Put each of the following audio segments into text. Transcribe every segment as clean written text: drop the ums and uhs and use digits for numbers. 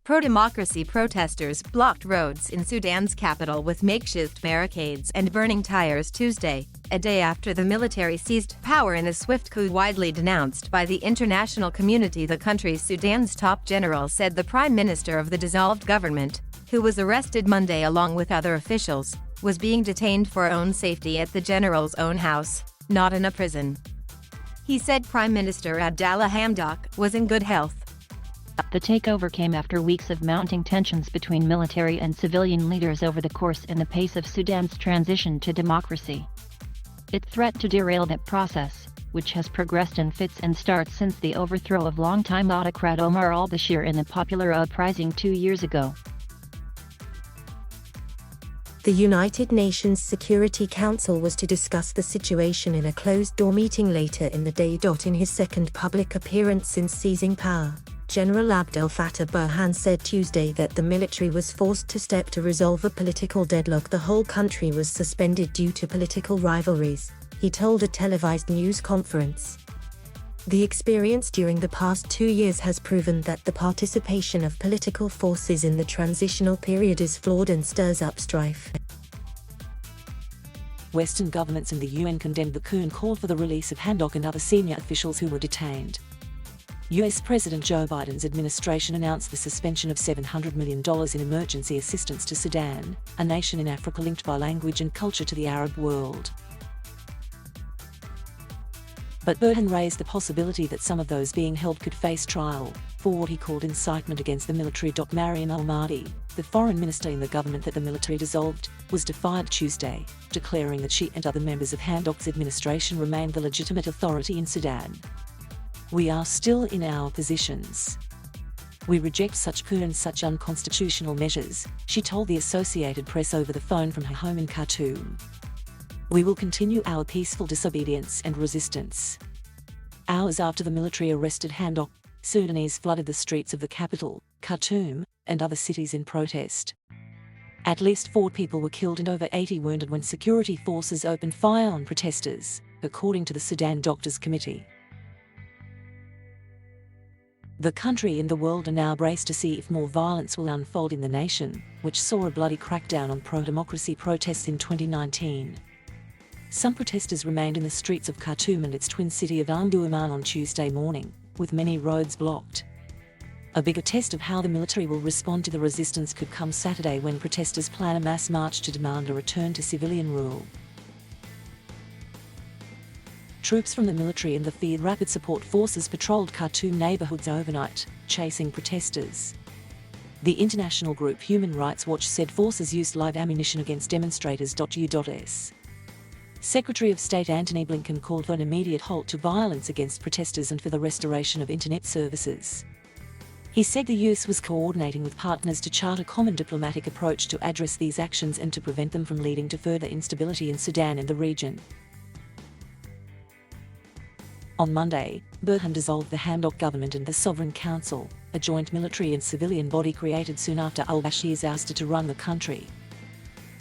Pro-democracy protesters blocked roads in Sudan's capital with makeshift barricades and burning tires Tuesday, a day after the military seized power in a swift coup widely denounced by the international community. The country's Sudan's top general said the Prime Minister of the dissolved government, who was arrested Monday along with other officials, was being detained for own safety at the general's own house, not in a prison. He said Prime Minister Abdalla Hamdok was in good health. The takeover came after weeks of mounting tensions between military and civilian leaders over the course and the pace of Sudan's transition to democracy. It threatened to derail that process, which has progressed in fits and starts since the overthrow of longtime autocrat Omar al-Bashir in the popular uprising 2 years ago. The United Nations Security Council was to discuss the situation in a closed-door meeting later in the day. In his second public appearance since seizing power, General Abdel Fattah Burhan said Tuesday that the military was forced to step to resolve a political deadlock. The whole country was suspended due to political rivalries, he told a televised news conference. The experience during the past 2 years has proven that the participation of political forces in the transitional period is flawed and stirs up strife. Western governments and the UN condemned the coup and called for the release of Hamdok and other senior officials who were detained. US President Joe Biden's administration announced the suspension of $700 million in emergency assistance to Sudan, a nation in Africa linked by language and culture to the Arab world. But Burhan raised the possibility that some of those being held could face trial for what he called incitement against the military. Mariam al-Mahdi, the foreign minister in the government that the military dissolved, was defiant Tuesday, declaring that she and other members of Hamdok's administration remained the legitimate authority in Sudan. "We are still in our positions. We reject such coup and such unconstitutional measures," she told the Associated Press over the phone from her home in Khartoum. "We will continue our peaceful disobedience and resistance." Hours after the military arrested Hamdok, Sudanese flooded the streets of the capital, Khartoum, and other cities in protest. At least 4 people were killed and over 80 wounded when security forces opened fire on protesters, according to the Sudan Doctors Committee. The country and the world are now braced to see if more violence will unfold in the nation, which saw a bloody crackdown on pro-democracy protests in 2019. Some protesters remained in the streets of Khartoum and its twin city of Omdurman on Tuesday morning, with many roads blocked. A bigger test of how the military will respond to the resistance could come Saturday when protesters plan a mass march to demand a return to civilian rule. Troops from the military and the Field Rapid Support Forces patrolled Khartoum neighborhoods overnight, chasing protesters. The international group Human Rights Watch said forces used live ammunition against demonstrators. U.S. Secretary of State Antony Blinken called for an immediate halt to violence against protesters and for the restoration of internet services. He said the US was coordinating with partners to chart a common diplomatic approach to address these actions and to prevent them from leading to further instability in Sudan and the region. On Monday, Burhan dissolved the Hamdok government and the Sovereign Council, a joint military and civilian body created soon after al-Bashir's ouster to run the country.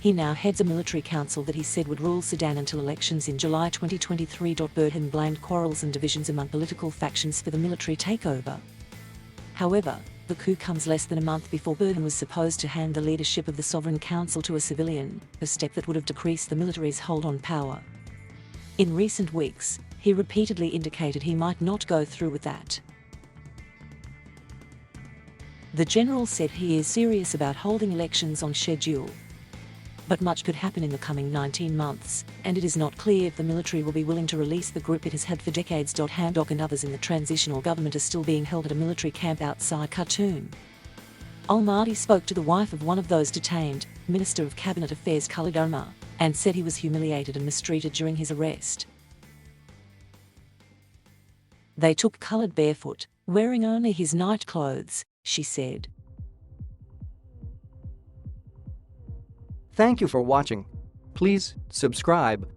He now heads a military council that he said would rule Sudan until elections in July 2023. Burhan blamed quarrels and divisions among political factions for the military takeover. However, the coup comes less than a month before Burhan was supposed to hand the leadership of the Sovereign Council to a civilian, a step that would have decreased the military's hold on power. In recent weeks, he repeatedly indicated he might not go through with that. The general said he is serious about holding elections on schedule. But much could happen in the coming 19 months, and it is not clear if the military will be willing to release the group it has had for decades. Hamdok and others in the transitional government are still being held at a military camp outside Khartoum. Al-Mahdi spoke to the wife of one of those detained, Minister of Cabinet Affairs Khalid Omar, and said he was humiliated and mistreated during his arrest. "They took Khalid barefoot, wearing only his night clothes," she said. Thank you for watching. Please subscribe.